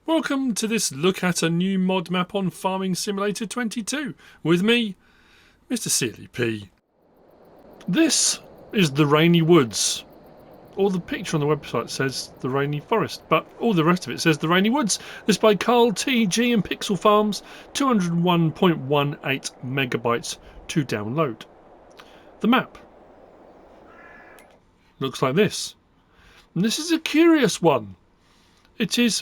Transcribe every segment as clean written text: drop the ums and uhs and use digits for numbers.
Welcome to this look at a new mod map on Farming Simulator 22 with me, MrSealyp. This is the Rainy Woods. Or the picture on the website says the Rainy Forest, but all the rest of it says the Rainy Woods. This by Carl TG and PixelFarms, 201.18 megabytes to download. The map looks like this. And this is a curious one. It is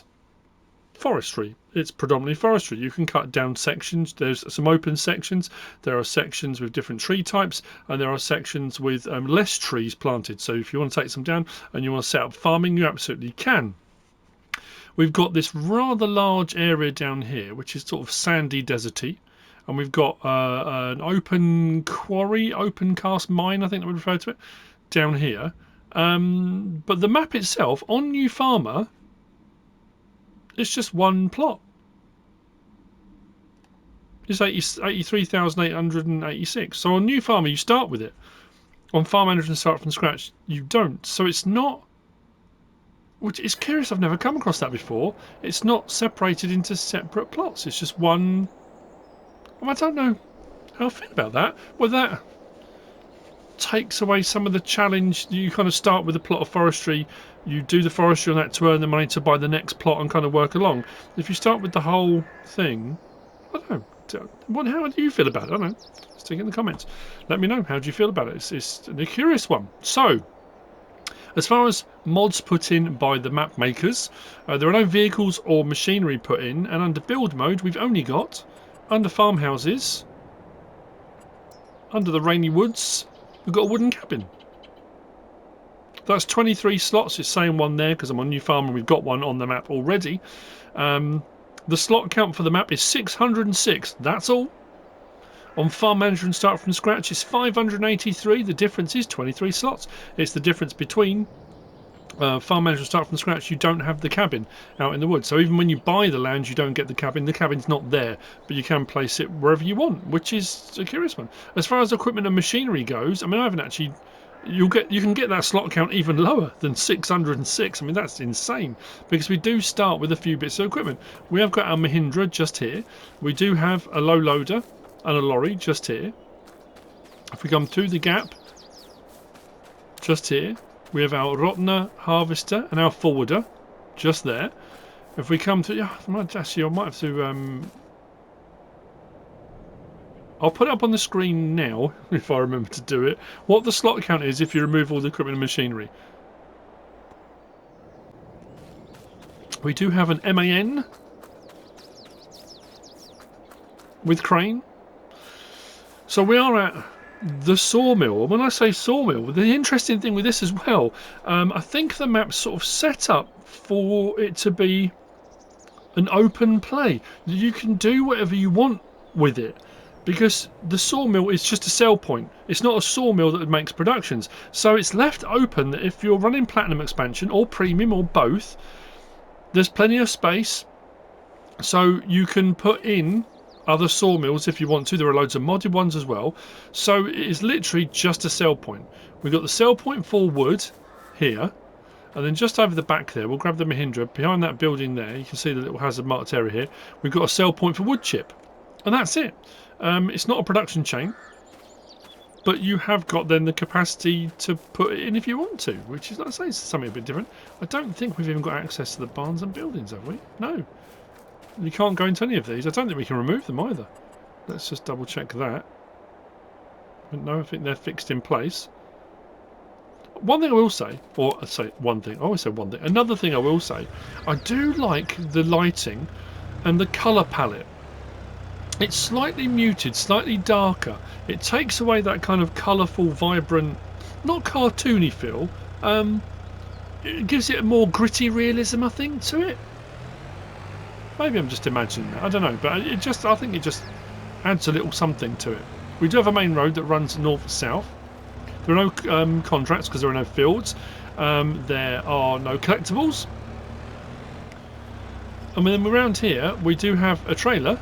forestry. It's predominantly forestry. You can cut down sections. There's some open sections. There are sections with different tree types, and there are sections with less trees planted. So if you want to take some down and you want to set up farming, you absolutely can. We've got this rather large area down here, which is sort of sandy, deserty, and we've got an open quarry, open cast mine, I think that would refer to it, down here. But the map itself on New Farmer, it's just one plot. It's 83,886. So on New Farmer, you start with it. On Farm Manager and Start from Scratch, you don't. So it's not... Which is curious, I've never come across that before. It's not separated into separate plots. It's just one... Well, I don't know how I feel about that. Well, that takes away some of the challenge. You kind of start with a plot of forestry, you do the forestry on that to earn the money to buy the next plot and kind of work along. If you start with the whole thing, I don't know. How do you feel about it? I don't know. Stick it in the comments. Let me know. How do you feel about it? It's a curious one. So, as far as mods put in by the map makers, there are no vehicles or machinery put in, and under build mode we've only got, under farmhouses, under the Rainy Woods, we've got a wooden cabin. That's 23 slots. It's saying one there because I'm on New Farm and we've got one on the map already. The slot count for the map is 606. That's all. On Farm Manager and Start from Scratch, it's 583. The difference is 23 slots. It's the difference between Farm Manager and Start from Scratch. You don't have the cabin out in the woods. So even when you buy the land, you don't get the cabin. The cabin's not there, but you can place it wherever you want, which is a curious one. As far as equipment and machinery goes, I mean, I haven't actually... You can get that slot count even lower than 606. I mean, that's insane, because we do start with a few bits of equipment. We have got our Mahindra just here. We do have a low loader and a lorry just here. If we come through the gap, just here, we have our Rotner harvester and our forwarder just there. If we come through, I might have to... I'll put it up on the screen now, if I remember to do it, what the slot count is if you remove all the equipment and machinery. We do have an MAN with crane. So we are at the Sawmill. When I say Sawmill, the interesting thing with this as well, I think the map's sort of set up for it to be an open play. You can do whatever you want with it, because the sawmill is just a sell point. It's not a sawmill that makes productions. So it's left open that if you're running Platinum Expansion or Premium or both, there's plenty of space. So you can put in other sawmills if you want to. There are loads of modded ones as well. So it is literally just a sell point. We've got the sell point for wood here. And then just over the back there, we'll grab the Mahindra. Behind that building there, you can see the little hazard marked area here. We've got a sell point for wood chip. And that's it. It's not a production chain, but you have got then the capacity to put it in if you want to, which is, like I say, something a bit different. I don't think we've even got access to the barns and buildings, have we? No. You can't go into any of these. I don't think we can remove them either. Let's just double check that. But no, I think they're fixed in place. One thing I will say, or I say one thing, I always say one thing. Another thing I will say, I do like the lighting and the colour palette. It's slightly muted, slightly darker. It takes away that kind of colourful, vibrant, not cartoony feel. It gives it a more gritty realism, I think, to it. Maybe I'm just imagining that. I don't know, but I think it just adds a little something to it. We do have a main road that runs north-south. There are no contracts because there are no fields. There are no collectibles. And then around here, we do have a trailer.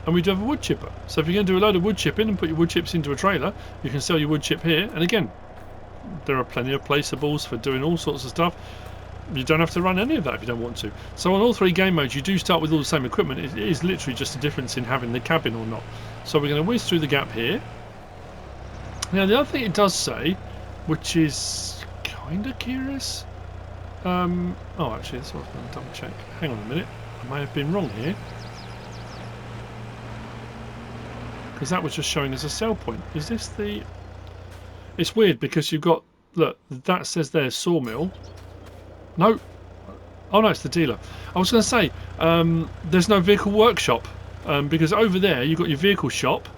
And we do have a wood chipper. So if you're going to do a load of wood chipping and put your wood chips into a trailer, you can sell your wood chip here. And again, there are plenty of placeables for doing all sorts of stuff. you don't have to run any of that if you don't want to. So on all 3 game modes you do start with all the same equipment. It is literally just a difference in having the cabin or not. So we're going to whiz through the gap here. Now the other thing it does say, which is kind of curious. Oh, actually, that's what I was going to double check. Hang on a minute, I may have been wrong here, because that was just showing us a sell point. Is this the? It's weird because you've got, look, that says there Sawmill. No. Oh no, it's the dealer. I was going to say there's no vehicle workshop because over there you've got your vehicle shop.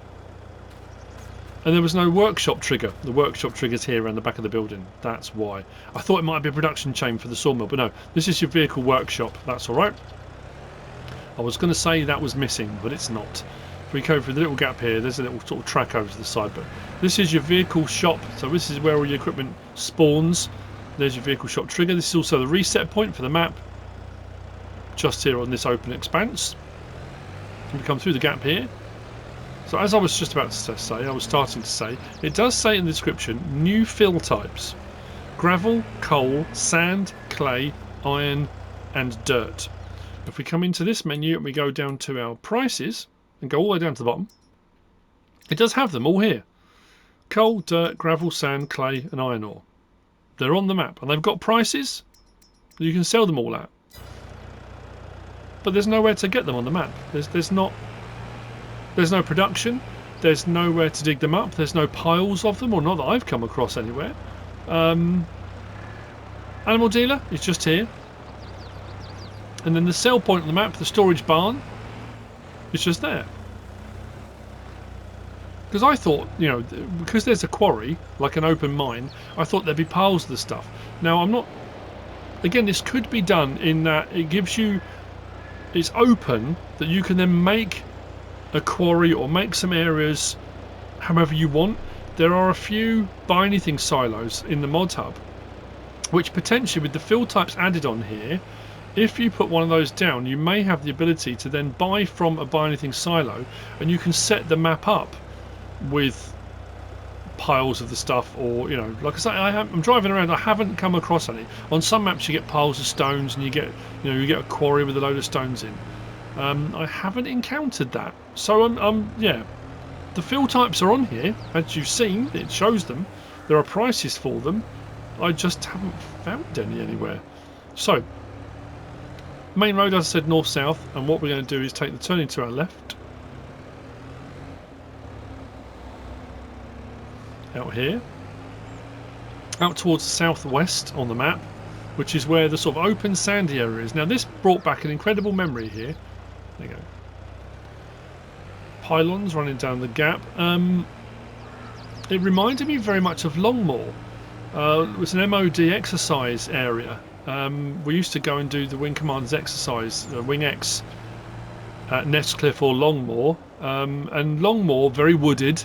And there was no workshop trigger. The workshop trigger's here around the back of the building. That's why. I thought it might be a production chain for the sawmill, but no. This is your vehicle workshop. That's alright. I was going to say that was missing, but it's not. If we go through the little gap here, there's a little sort of track over to the side. But this is your vehicle shop. So this is where all your equipment spawns. There's your vehicle shop trigger. This is also the reset point for the map. Just here on this open expanse. And we come through the gap here. So as I was just about to say, I was starting to say, it does say in the description, new fill types. Gravel, coal, sand, clay, iron and dirt. If we come into this menu and we go down to our prices and go all the way down to the bottom, it does have them all here. Coal, dirt, gravel, sand, clay and iron ore. They're on the map and they've got prices. You can sell them all at. But there's nowhere to get them on the map. There's no production, there's nowhere to dig them up, there's no piles of them, or not that I've come across anywhere. Animal dealer is just here. And then the sell point on the map, the storage barn, is just there. Because I thought, you know, because there's a quarry, like an open mine, I thought there'd be piles of the stuff. Now I'm not, again, this could be done in that it gives you, it's open, that you can then make a quarry or make some areas however you want. There are a few buy anything silos in the mod hub, which potentially with the fill types added on here, if you put one of those down, you may have the ability to then buy from a buy anything silo, and you can set the map up with piles of the stuff. Or, you know, like I say, I'm driving around, I haven't come across any. On some maps you get piles of stones and you get a quarry with a load of stones in. I haven't encountered that. So yeah, the fill types are on here, as you've seen. It shows them. There are prices for them. I just haven't found any anywhere. So main road, as I said, north south, and what we're going to do is take the turning to our left out here, out towards the southwest on the map, which is where the sort of open sandy area is. Now this brought back an incredible memory here. There you go. Pylons running down the gap. It reminded me very much of Longmoor. It was an MOD exercise area. We used to go and do the Wing Commanders exercise, Wing X, at Nestcliff or Longmoor. And Longmoor, very wooded,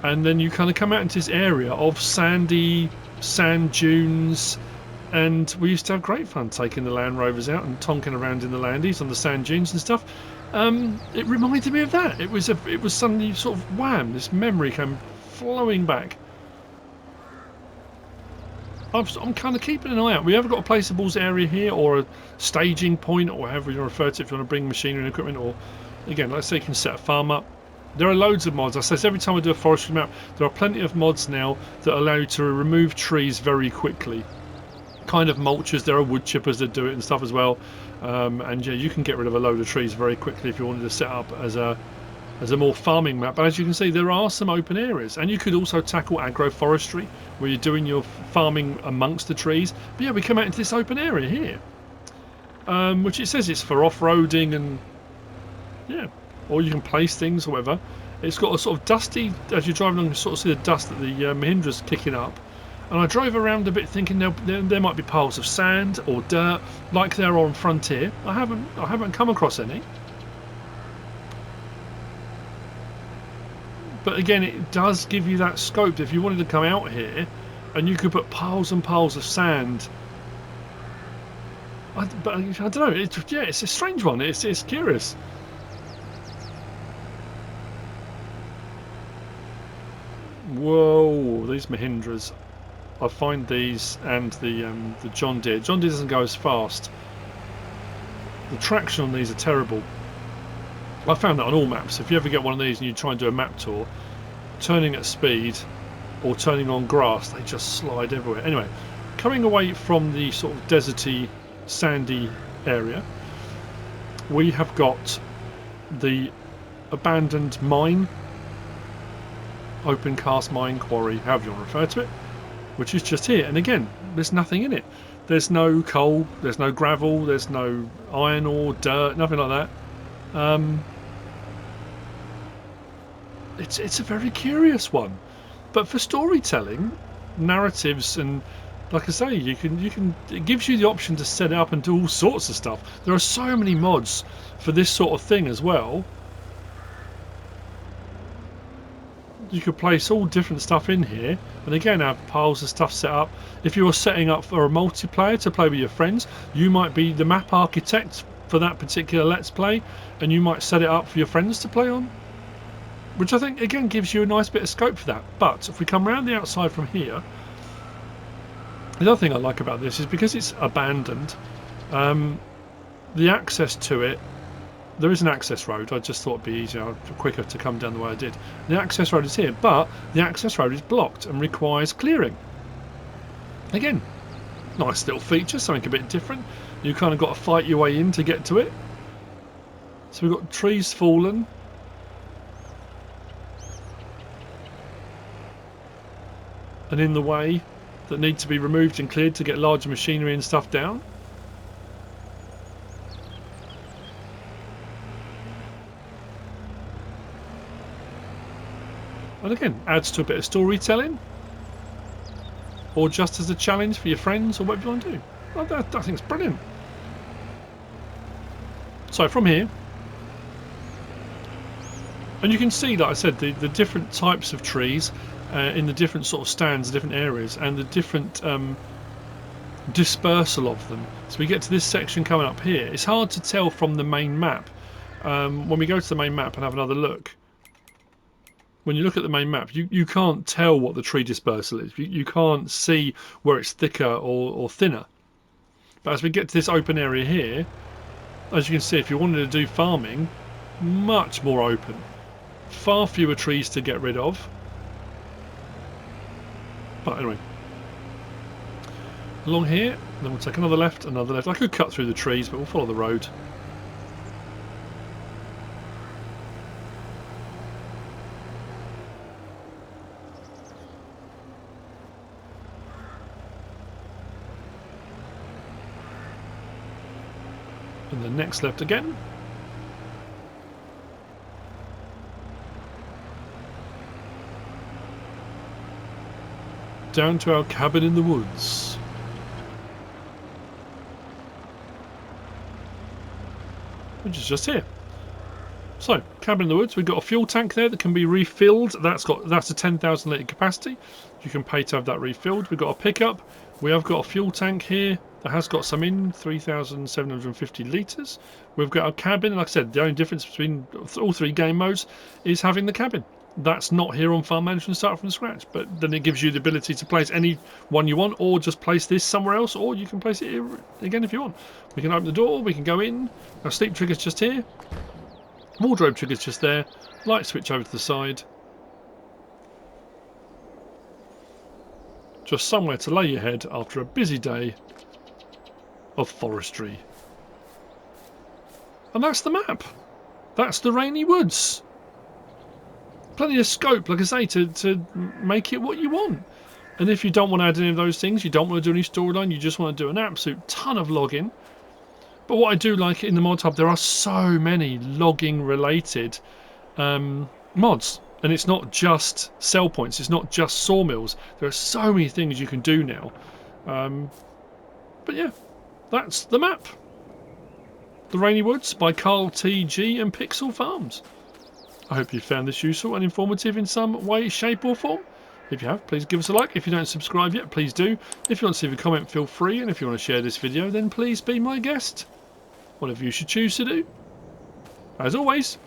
and then you kind of come out into this area of sandy sand dunes. And we used to have great fun taking the Land Rovers out and tonking around in the landies on the sand dunes and stuff. It reminded me of that. It was suddenly sort of wham, this memory came flowing back. I'm kind of keeping an eye out. We haven't got a placeables area here, or a staging point, or however you refer to it, if you want to bring machinery and equipment, or again, let's say you can set a farm up. There are loads of mods. I say every time I do a forestry map, there are plenty of mods now that allow you to remove trees very quickly. Kind of mulchers, there are wood chippers that do it and stuff as well, and yeah, you can get rid of a load of trees very quickly if you wanted to set up as a more farming map. But as you can see, there are some open areas, and you could also tackle agroforestry where you're doing your farming amongst the trees. But yeah, we come out into this open area here, which it says it's for off-roading, and yeah, or you can place things or whatever. It's got a sort of dusty, as you're driving along, you sort of see the dust that the Mahindra's kicking up. And I drove around a bit thinking there might be piles of sand or dirt like there are on Frontier. I haven't come across any. But again, it does give you that scope. If you wanted to come out here and you could put piles and piles of sand. But I don't know. It's a strange one. It's curious. Whoa, these Mahindras I find these and the John Deere. John Deere doesn't go as fast. The traction on these are terrible. I found that on all maps. If you ever get one of these and you try and do a map tour, turning at speed or turning on grass, they just slide everywhere. Anyway, coming away from the sort of deserty, sandy area, we have got the abandoned mine, open cast mine, quarry, however you want to refer to it, which is just here. And again, there's nothing in it. There's no coal, there's no gravel, there's no iron ore, dirt, nothing like that. It's a very curious one, but for storytelling, narratives, and like I say, you can it gives you the option to set it up and do all sorts of stuff. There are so many mods for this sort of thing as well. You could place all different stuff in here, and again have piles of stuff set up. If you're setting up for a multiplayer to play with your friends, you might be the map architect for that particular Let's Play, and you might set it up for your friends to play on, which I think again gives you a nice bit of scope for that. But if we come around the outside from here, the other thing I like about this is because it's abandoned, the access to it, there is an access road. I just thought it'd be easier, quicker to come down the way I did. The access road is here, but the access road is blocked and requires clearing. Again, nice little feature, something a bit different. You kind of got to fight your way in to get to it. So we've got trees fallen. And in the way that need to be removed and cleared to get larger machinery and stuff down. And again, adds to a bit of storytelling, or just as a challenge for your friends, or whatever you want to do. Well, I think it's brilliant. So from here, and you can see, like I said, the different types of trees in the different sort of stands, different areas, and the different dispersal of them. So we get to this section coming up here. It's hard to tell from the main map. When we go to the main map and have another look, when you look at the main map, you can't tell what the tree dispersal is. You can't see where it's thicker or thinner. But as we get to this open area here, as you can see, if you wanted to do farming, much more open. Far fewer trees to get rid of. But anyway, along here, then we'll take another left, another left. I could cut through the trees, but we'll follow the road. And the next left again. Down to our cabin in the woods. Which is just here. So, cabin in the woods, we've got a fuel tank there that can be refilled. That's a 10,000 litre capacity. You can pay to have that refilled. We've got a pickup. We have got a fuel tank here that has got some in, 3,750 litres. We've got a cabin. Like I said, the only difference between all three game modes is having the cabin. That's not here on Farm Management Start from scratch, but then it gives you the ability to place any one you want, or just place this somewhere else, or you can place it here again if you want. We can open the door, we can go in. Our sleep trigger's just here. Wardrobe trigger's just there. Light switch over to the side. Just somewhere to lay your head after a busy day of forestry. And that's the map. That's the Rainy Woods. Plenty of scope, like I say, to make it what you want. And if you don't want to add any of those things, you don't want to do any storyline, you just want to do an absolute ton of logging. But what I do like in the mod hub, there are so many logging related mods. And it's not just sell points, it's not just sawmills. There are so many things you can do now. But yeah, that's the map. The Rainy Woods by Carl TG and PixelFarms. I hope you found this useful and informative in some way, shape or form. If you have, please give us a like. If you don't subscribe yet, please do. If you want to leave a comment, feel free. And if you want to share this video, then please be my guest. Whatever you should choose to do. As always,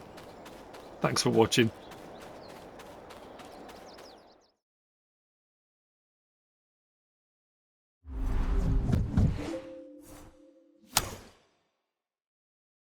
thanks for watching.